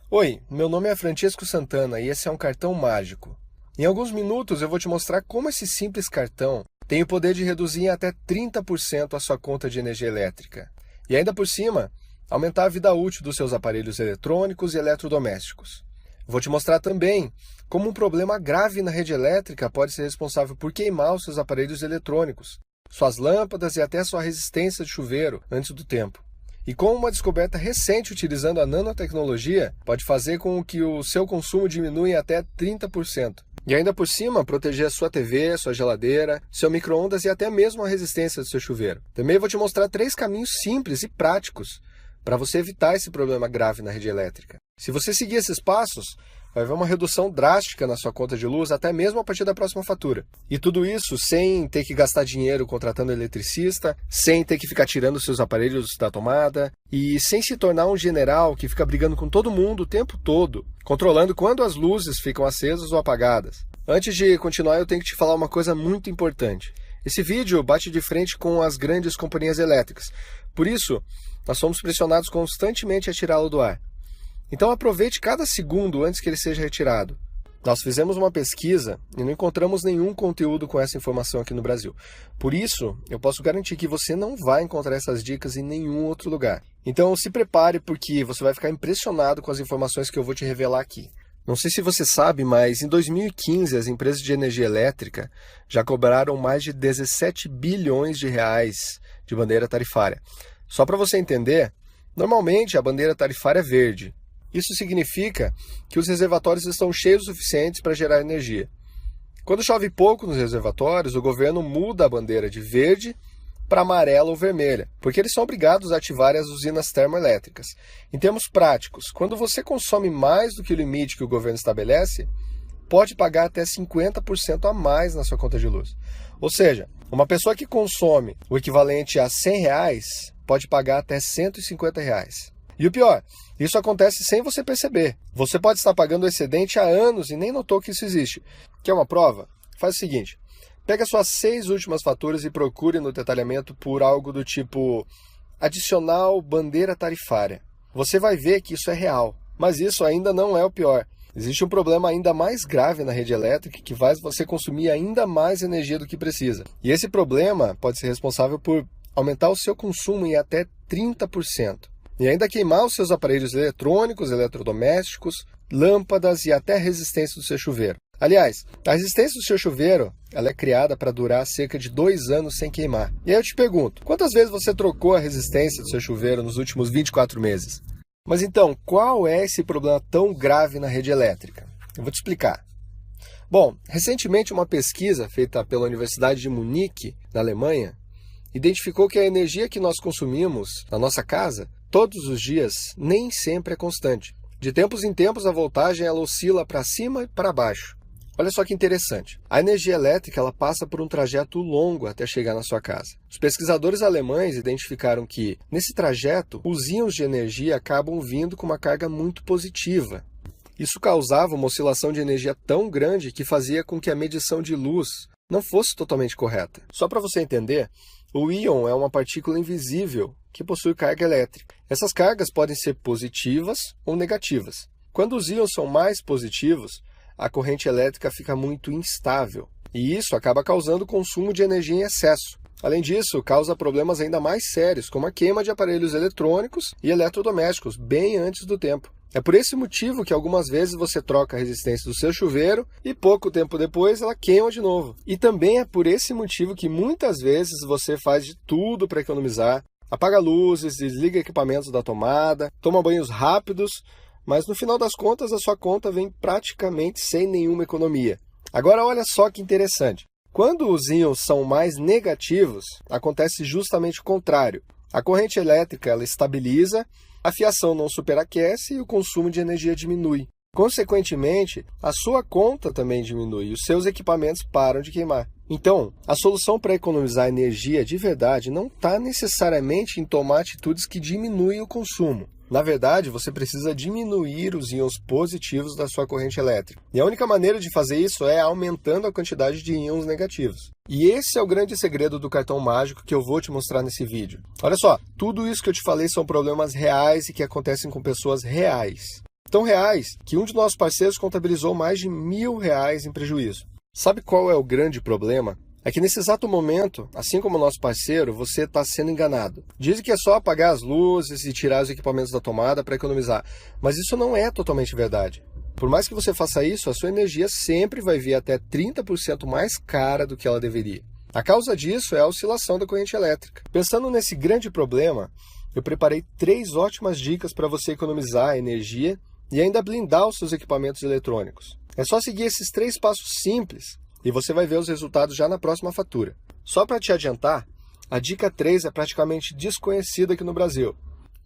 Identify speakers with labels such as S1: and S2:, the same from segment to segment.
S1: Oi, meu nome é Francisco Santana e esse é um cartão mágico. Em alguns minutos eu vou te mostrar como esse simples cartão tem o poder de reduzir em até 30% a sua conta de energia elétrica. E ainda por cima, aumentar a vida útil dos seus aparelhos eletrônicos e eletrodomésticos. Vou te mostrar também como um problema grave na rede elétrica pode ser responsável por queimar os seus aparelhos eletrônicos, suas lâmpadas e até sua resistência de chuveiro antes do tempo. E como uma descoberta recente utilizando a nanotecnologia pode fazer com que o seu consumo diminua em até 30%. E ainda por cima, proteger a sua TV, sua geladeira, seu micro-ondas e até mesmo a resistência do seu chuveiro. Também vou te mostrar 3 caminhos simples e práticos para você evitar esse problema grave na rede elétrica. Se você seguir esses passos, vai haver uma redução drástica na sua conta de luz, até mesmo a partir da próxima fatura. E tudo isso sem ter que gastar dinheiro contratando eletricista, sem ter que ficar tirando seus aparelhos da tomada e sem se tornar um general que fica brigando com todo mundo o tempo todo, controlando quando as luzes ficam acesas ou apagadas. Antes de continuar, eu tenho que te falar uma coisa muito importante. Esse vídeo bate de frente com as grandes companhias elétricas. Por isso, nós somos pressionados constantemente a tirá-lo do ar. Então aproveite cada segundo antes que ele seja retirado. Nós fizemos uma pesquisa e não encontramos nenhum conteúdo com essa informação aqui no Brasil. Por isso, eu posso garantir que você não vai encontrar essas dicas em nenhum outro lugar. Então se prepare porque você vai ficar impressionado com as informações que eu vou te revelar aqui. Não sei se você sabe, mas em 2015 as empresas de energia elétrica já cobraram mais de 17 bilhões de reais de bandeira tarifária. Só para você entender, normalmente a bandeira tarifária é verde. Isso significa que os reservatórios estão cheios o suficientes para gerar energia. Quando chove pouco nos reservatórios, o governo muda a bandeira de verde para amarela ou vermelha, porque eles são obrigados a ativar as usinas termoelétricas. Em termos práticos, quando você consome mais do que o limite que o governo estabelece, pode pagar até 50% a mais na sua conta de luz. Ou seja, uma pessoa que consome o equivalente a R$100 pode pagar até R$150. E o pior, isso acontece sem você perceber. Você pode estar pagando o excedente há anos e nem notou que isso existe. Quer uma prova? Faz o seguinte, pega suas 6 últimas faturas e procure no detalhamento por algo do tipo adicional bandeira tarifária. Você vai ver que isso é real, mas isso ainda não é o pior. Existe um problema ainda mais grave na rede elétrica que faz você consumir ainda mais energia do que precisa. E esse problema pode ser responsável por aumentar o seu consumo em até 30%. E ainda queimar os seus aparelhos eletrônicos, eletrodomésticos, lâmpadas e até a resistência do seu chuveiro. Aliás, a resistência do seu chuveiro ela é criada para durar cerca de 2 anos sem queimar. E aí eu te pergunto, quantas vezes você trocou a resistência do seu chuveiro nos últimos 24 meses? Mas então, qual é esse problema tão grave na rede elétrica? Eu vou te explicar. Bom, recentemente uma pesquisa feita pela Universidade de Munique, na Alemanha, identificou que a energia que nós consumimos na nossa casa todos os dias nem sempre é constante. De tempos em tempos a voltagem ela oscila para cima e para baixo. Olha só que interessante. A energia elétrica ela passa por um trajeto longo até chegar na sua casa. Os pesquisadores alemães identificaram que, nesse trajeto, os íons de energia acabam vindo com uma carga muito positiva. Isso causava uma oscilação de energia tão grande que fazia com que a medição de luz não fosse totalmente correta. Só para você entender, o íon é uma partícula invisível que possui carga elétrica. Essas cargas podem ser positivas ou negativas. Quando os íons são mais positivos, a corrente elétrica fica muito instável, e isso acaba causando consumo de energia em excesso. Além disso, causa problemas ainda mais sérios, como a queima de aparelhos eletrônicos e eletrodomésticos, bem antes do tempo. É por esse motivo que algumas vezes você troca a resistência do seu chuveiro e pouco tempo depois ela queima de novo. E também é por esse motivo que muitas vezes você faz de tudo para economizar, apaga luzes, desliga equipamentos da tomada, toma banhos rápidos, mas no final das contas a sua conta vem praticamente sem nenhuma economia. Agora olha só que interessante. Quando os íons são mais negativos, acontece justamente o contrário. A corrente elétrica ela estabiliza, a fiação não superaquece e o consumo de energia diminui. Consequentemente, a sua conta também diminui e os seus equipamentos param de queimar. Então, a solução para economizar energia de verdade não está necessariamente em tomar atitudes que diminuem o consumo. Na verdade, você precisa diminuir os íons positivos da sua corrente elétrica. E a única maneira de fazer isso é aumentando a quantidade de íons negativos. E esse é o grande segredo do cartão mágico que eu vou te mostrar nesse vídeo. Olha só, tudo isso que eu te falei são problemas reais e que acontecem com pessoas reais. Tão reais que um de nossos parceiros contabilizou mais de R$1.000 em prejuízo. Sabe qual é o grande problema? É que nesse exato momento, assim como o nosso parceiro, você está sendo enganado. Dizem que é só apagar as luzes e tirar os equipamentos da tomada para economizar, mas isso não é totalmente verdade. Por mais que você faça isso, a sua energia sempre vai vir até 30% mais cara do que ela deveria. A causa disso é a oscilação da corrente elétrica. Pensando nesse grande problema, eu preparei 3 ótimas dicas para você economizar energia e ainda blindar os seus equipamentos eletrônicos. É só seguir esses 3 passos simples e você vai ver os resultados já na próxima fatura. Só para te adiantar, a dica 3 é praticamente desconhecida aqui no Brasil.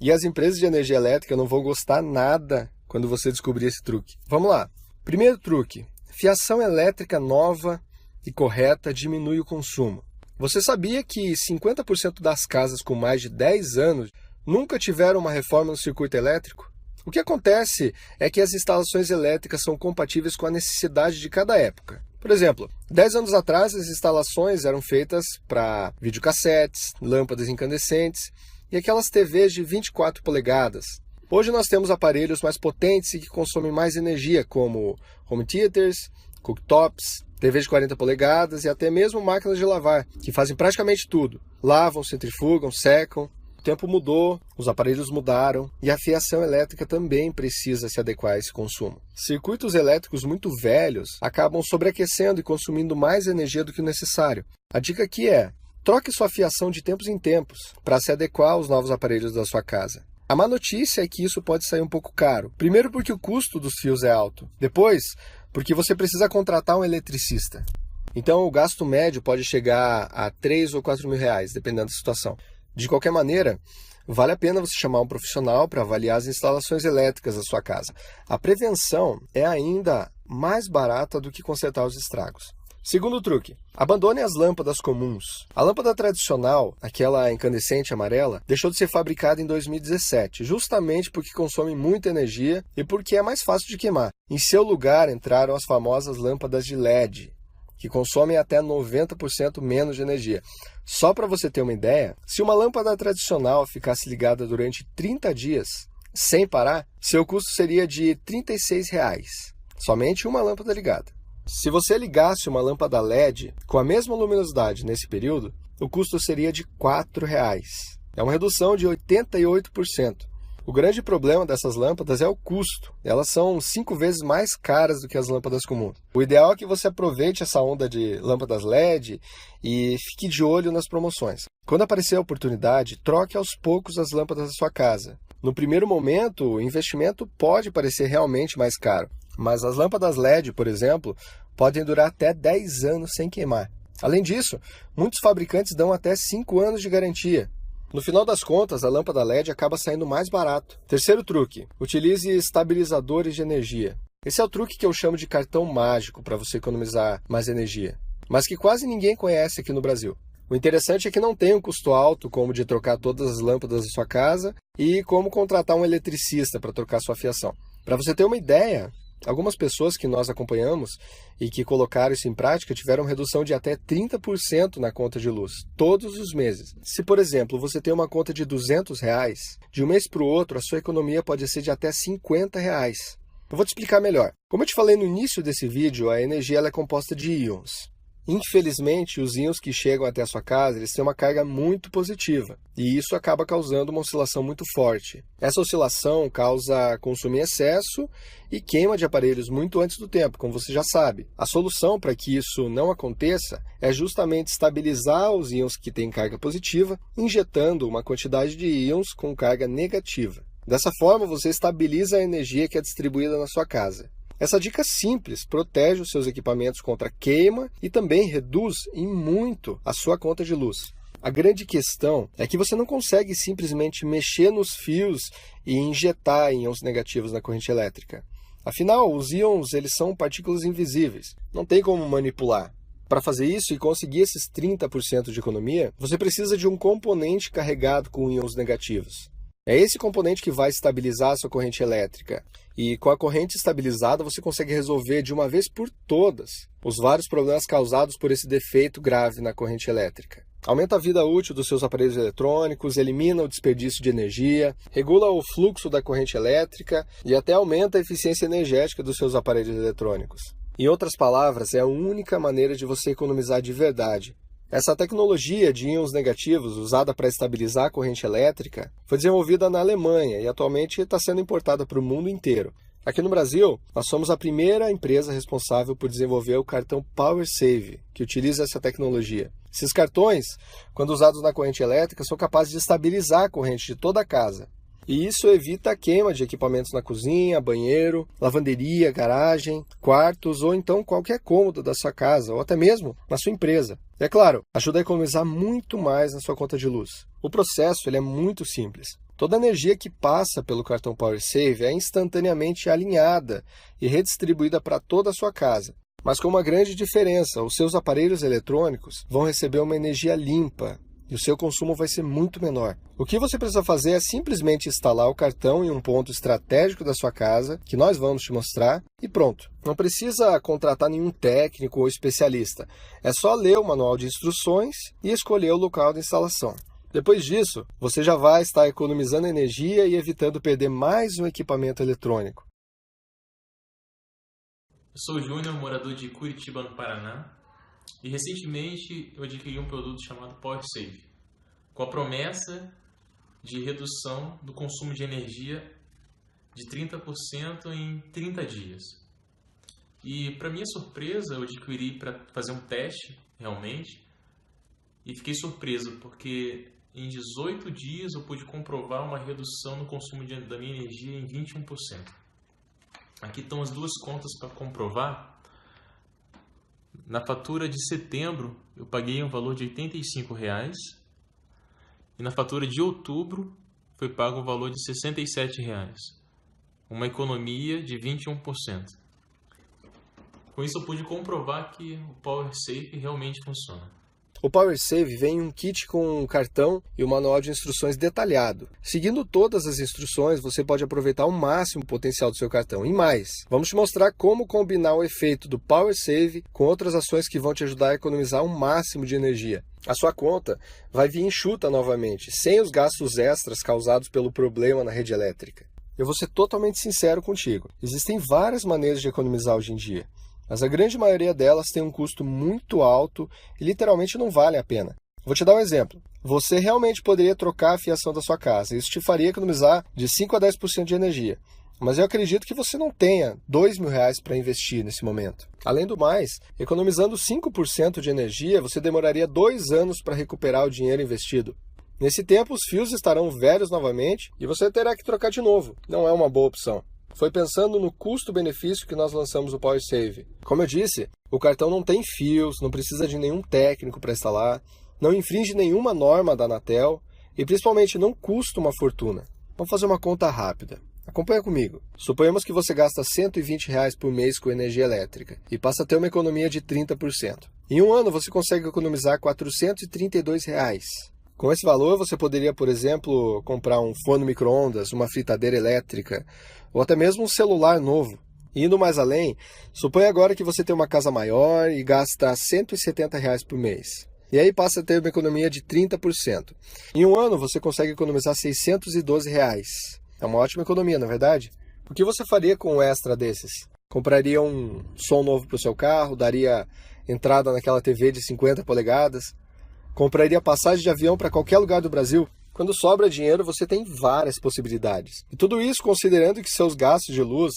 S1: E as empresas de energia elétrica não vão gostar nada quando você descobrir esse truque. Vamos lá. Primeiro truque: fiação elétrica nova e correta diminui o consumo. Você sabia que 50% das casas com mais de 10 anos nunca tiveram uma reforma no circuito elétrico? O que acontece é que as instalações elétricas são compatíveis com a necessidade de cada época. Por exemplo, 10 anos atrás as instalações eram feitas para videocassetes, lâmpadas incandescentes e aquelas TVs de 24 polegadas. Hoje nós temos aparelhos mais potentes e que consomem mais energia, como home theaters, cooktops, TVs de 40 polegadas e até mesmo máquinas de lavar, que fazem praticamente tudo. Lavam, centrifugam, secam. O tempo mudou, os aparelhos mudaram e a fiação elétrica também precisa se adequar a esse consumo. Circuitos elétricos muito velhos acabam sobreaquecendo e consumindo mais energia do que o necessário. A dica aqui é: troque sua fiação de tempos em tempos para se adequar aos novos aparelhos da sua casa. A má notícia é que isso pode sair um pouco caro. Primeiro porque o custo dos fios é alto. Depois, porque você precisa contratar um eletricista. Então o gasto médio pode chegar a 3 ou 4 mil reais, dependendo da situação. De qualquer maneira, vale a pena você chamar um profissional para avaliar as instalações elétricas da sua casa. A prevenção é ainda mais barata do que consertar os estragos. Segundo truque: abandone as lâmpadas comuns. A lâmpada tradicional, aquela incandescente amarela, deixou de ser fabricada em 2017, justamente porque consome muita energia e porque é mais fácil de queimar. Em seu lugar entraram as famosas lâmpadas de LED, que consomem até 90% menos de energia. Só para você ter uma ideia, se uma lâmpada tradicional ficasse ligada durante 30 dias, sem parar, seu custo seria de R$ 36. Somente uma lâmpada ligada. Se você ligasse uma lâmpada LED com a mesma luminosidade nesse período, o custo seria de R$ 4. É uma redução de 88%. O grande problema dessas lâmpadas é o custo. Elas são 5 vezes mais caras do que as lâmpadas comuns. O ideal é que você aproveite essa onda de lâmpadas LED e fique de olho nas promoções. Quando aparecer a oportunidade, troque aos poucos as lâmpadas da sua casa. No primeiro momento, o investimento pode parecer realmente mais caro, mas as lâmpadas LED, por exemplo, podem durar até 10 anos sem queimar. Além disso, muitos fabricantes dão até 5 anos de garantia. No final das contas, a lâmpada LED acaba saindo mais barato. Terceiro truque: utilize estabilizadores de energia. Esse é o truque que eu chamo de cartão mágico para você economizar mais energia, mas que quase ninguém conhece aqui no Brasil. O interessante é que não tem um custo alto como de trocar todas as lâmpadas da sua casa e como contratar um eletricista para trocar sua fiação. Para você ter uma ideia, algumas pessoas que nós acompanhamos e que colocaram isso em prática tiveram redução de até 30% na conta de luz, todos os meses. Se, por exemplo, você tem uma conta de R$ 200, de um mês para o outro a sua economia pode ser de até R$ 50. Eu vou te explicar melhor. Como eu te falei no início desse vídeo, a energia ela é composta de íons. Infelizmente, os íons que chegam até a sua casa, eles têm uma carga muito positiva, e isso acaba causando uma oscilação muito forte. Essa oscilação causa consumo em excesso e queima de aparelhos muito antes do tempo, como você já sabe. A solução para que isso não aconteça é justamente estabilizar os íons que têm carga positiva, injetando uma quantidade de íons com carga negativa. Dessa forma, você estabiliza a energia que é distribuída na sua casa. Essa dica simples protege os seus equipamentos contra queima e também reduz em muito a sua conta de luz. A grande questão é que você não consegue simplesmente mexer nos fios e injetar íons negativos na corrente elétrica. Afinal, os íons eles são partículas invisíveis, não tem como manipular. Para fazer isso e conseguir esses 30% de economia, você precisa de um componente carregado com íons negativos. É esse componente que vai estabilizar a sua corrente elétrica. E com a corrente estabilizada, você consegue resolver de uma vez por todas os vários problemas causados por esse defeito grave na corrente elétrica. Aumenta a vida útil dos seus aparelhos eletrônicos, elimina o desperdício de energia, regula o fluxo da corrente elétrica e até aumenta a eficiência energética dos seus aparelhos eletrônicos. Em outras palavras, é a única maneira de você economizar de verdade. Essa tecnologia de íons negativos, usada para estabilizar a corrente elétrica, foi desenvolvida na Alemanha e atualmente está sendo importada para o mundo inteiro. Aqui no Brasil, nós somos a primeira empresa responsável por desenvolver o cartão PowerSave, que utiliza essa tecnologia. Esses cartões, quando usados na corrente elétrica, são capazes de estabilizar a corrente de toda a casa. E isso evita a queima de equipamentos na cozinha, banheiro, lavanderia, garagem, quartos ou então qualquer cômodo da sua casa ou até mesmo na sua empresa. E é claro, ajuda a economizar muito mais na sua conta de luz. O processo é muito simples. Toda a energia que passa pelo cartão PowerSave é instantaneamente alinhada e redistribuída para toda a sua casa. Mas com uma grande diferença, os seus aparelhos eletrônicos vão receber uma energia limpa e o seu consumo vai ser muito menor. O que você precisa fazer é simplesmente instalar o cartão em um ponto estratégico da sua casa, que nós vamos te mostrar, e pronto. Não precisa contratar nenhum técnico ou especialista. É só ler o manual de instruções e escolher o local de instalação. Depois disso, você já vai estar economizando energia e evitando perder mais um equipamento eletrônico.
S2: Eu sou o Júnior, morador de Curitiba, no Paraná, e recentemente eu adquiri um produto chamado PowerSave, com a promessa de redução do consumo de energia de 30% em 30 dias. E, para minha surpresa, eu adquiri para fazer um teste, realmente, e fiquei surpreso, porque em 18 dias eu pude comprovar uma redução no consumo da minha energia em 21%. Aqui estão as duas contas para comprovar. Na fatura de setembro eu paguei um valor de R$ 85 e na fatura de outubro foi pago o valor de R$ 67, uma economia de 21%. Com isso eu pude comprovar que o PowerSave realmente funciona.
S1: O PowerSave vem em um kit com um cartão e um manual de instruções detalhado. Seguindo todas as instruções, você pode aproveitar ao máximo o potencial do seu cartão. E mais, vamos te mostrar como combinar o efeito do PowerSave com outras ações que vão te ajudar a economizar o máximo de energia. A sua conta vai vir enxuta novamente, sem os gastos extras causados pelo problema na rede elétrica. Eu vou ser totalmente sincero contigo. Existem várias maneiras de economizar hoje em dia, mas a grande maioria delas tem um custo muito alto e literalmente não vale a pena. Vou te dar um exemplo. Você realmente poderia trocar a fiação da sua casa. Isso te faria economizar de 5 a 10% de energia. Mas eu acredito que você não tenha R$2.000 para investir nesse momento. Além do mais, economizando 5% de energia, você demoraria 2 anos para recuperar o dinheiro investido. Nesse tempo, os fios estarão velhos novamente e você terá que trocar de novo. Não é uma boa opção. Foi pensando no custo-benefício que nós lançamos o PowerSave. Como eu disse, o cartão não tem fios, não precisa de nenhum técnico para instalar, não infringe nenhuma norma da Anatel e principalmente não custa uma fortuna. Vamos fazer uma conta rápida. Acompanha comigo. Suponhamos que você gasta R$120 por mês com energia elétrica e passa a ter uma economia de 30%. Em um ano você consegue economizar R$432. Com esse valor, você poderia, por exemplo, comprar um forno micro-ondas, uma fritadeira elétrica ou até mesmo um celular novo. Indo mais além, suponha agora que você tem uma casa maior e gasta R$170 por mês. E aí passa a ter uma economia de 30%. Em um ano, você consegue economizar R$612. É uma ótima economia, não é verdade? O que você faria com um extra desses? Compraria um som novo para o seu carro, daria entrada naquela TV de 50 polegadas, compraria passagem de avião para qualquer lugar do Brasil. Quando sobra dinheiro, você tem várias possibilidades. E tudo isso considerando que seus gastos de luz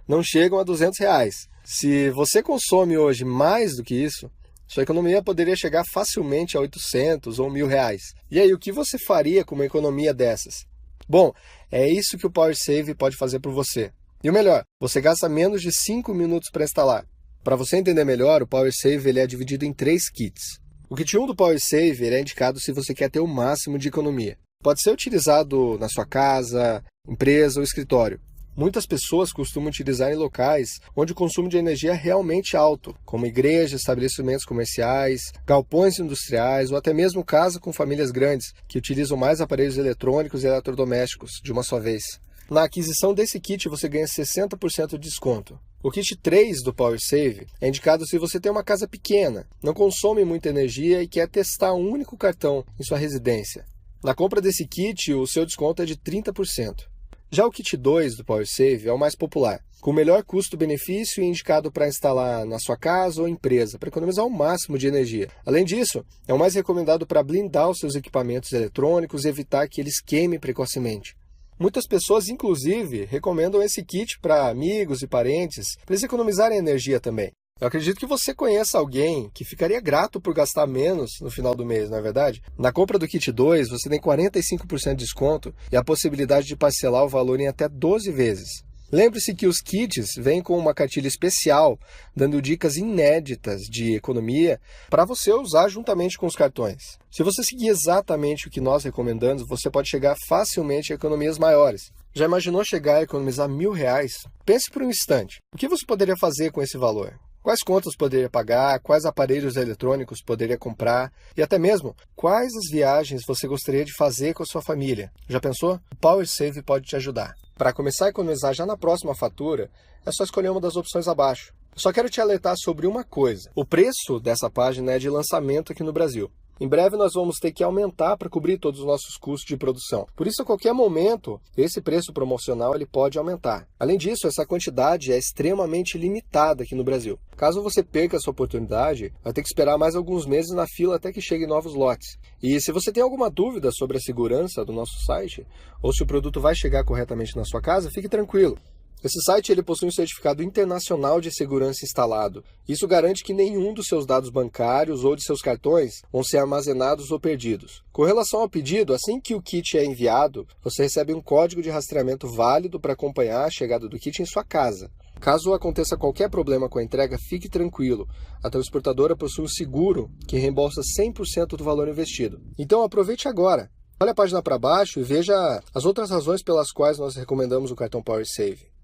S1: não chegam a R$200. Se você consome hoje mais do que isso, sua economia poderia chegar facilmente a 800 ou R$1.000. E aí, o que você faria com uma economia dessas? Bom, é isso que o PowerSave pode fazer por você. E o melhor, você gasta menos de 5 minutos para instalar. Para você entender melhor, o PowerSave ele é dividido em 3 kits. O kit 1 do PowerSave é indicado se você quer ter o máximo de economia. Pode ser utilizado na sua casa, empresa ou escritório. Muitas pessoas costumam utilizar em locais onde o consumo de energia é realmente alto, como igrejas, estabelecimentos comerciais, galpões industriais ou até mesmo casa com famílias grandes, que utilizam mais aparelhos eletrônicos e eletrodomésticos de uma só vez. Na aquisição desse kit você ganha 60% de desconto. O kit 3 do PowerSave é indicado se você tem uma casa pequena, não consome muita energia e quer testar um único cartão em sua residência. Na compra desse kit, o seu desconto é de 30%. Já o kit 2 do PowerSave é o mais popular, com o melhor custo-benefício e indicado para instalar na sua casa ou empresa, para economizar o máximo de energia. Além disso, é o mais recomendado para blindar os seus equipamentos eletrônicos e evitar que eles queimem precocemente. Muitas pessoas, inclusive, recomendam esse kit para amigos e parentes, para eles economizarem energia também. Eu acredito que você conheça alguém que ficaria grato por gastar menos no final do mês, não é verdade? Na compra do kit 2, você tem 45% de desconto e a possibilidade de parcelar o valor em até 12 vezes. Lembre-se que os kits vêm com uma cartilha especial, dando dicas inéditas de economia para você usar juntamente com os cartões. Se você seguir exatamente o que nós recomendamos, você pode chegar facilmente a economias maiores. Já imaginou chegar a economizar R$1.000? Pense por um instante. O que você poderia fazer com esse valor? Quais contas poderia pagar, quais aparelhos eletrônicos poderia comprar e até mesmo quais as viagens você gostaria de fazer com a sua família. Já pensou? O PowerSave pode te ajudar. Para começar a economizar já na próxima fatura, é só escolher uma das opções abaixo. Eu só quero te alertar sobre uma coisa. O preço dessa página é de lançamento aqui no Brasil. Em breve nós vamos ter que aumentar para cobrir todos os nossos custos de produção. Por isso, a qualquer momento, esse preço promocional ele pode aumentar. Além disso, essa quantidade é extremamente limitada aqui no Brasil. Caso você perca essa oportunidade, vai ter que esperar mais alguns meses na fila até que cheguem novos lotes. E se você tem alguma dúvida sobre a segurança do nosso site, ou se o produto vai chegar corretamente na sua casa, fique tranquilo. Esse site ele possui um certificado internacional de segurança instalado. Isso garante que nenhum dos seus dados bancários ou de seus cartões vão ser armazenados ou perdidos. Com relação ao pedido, assim que o kit é enviado, você recebe um código de rastreamento válido para acompanhar a chegada do kit em sua casa. Caso aconteça qualquer problema com a entrega, fique tranquilo. A transportadora possui um seguro que reembolsa 100% do valor investido. Então aproveite agora. Olhe a página para baixo e veja as outras razões pelas quais nós recomendamos o cartão PowerSave.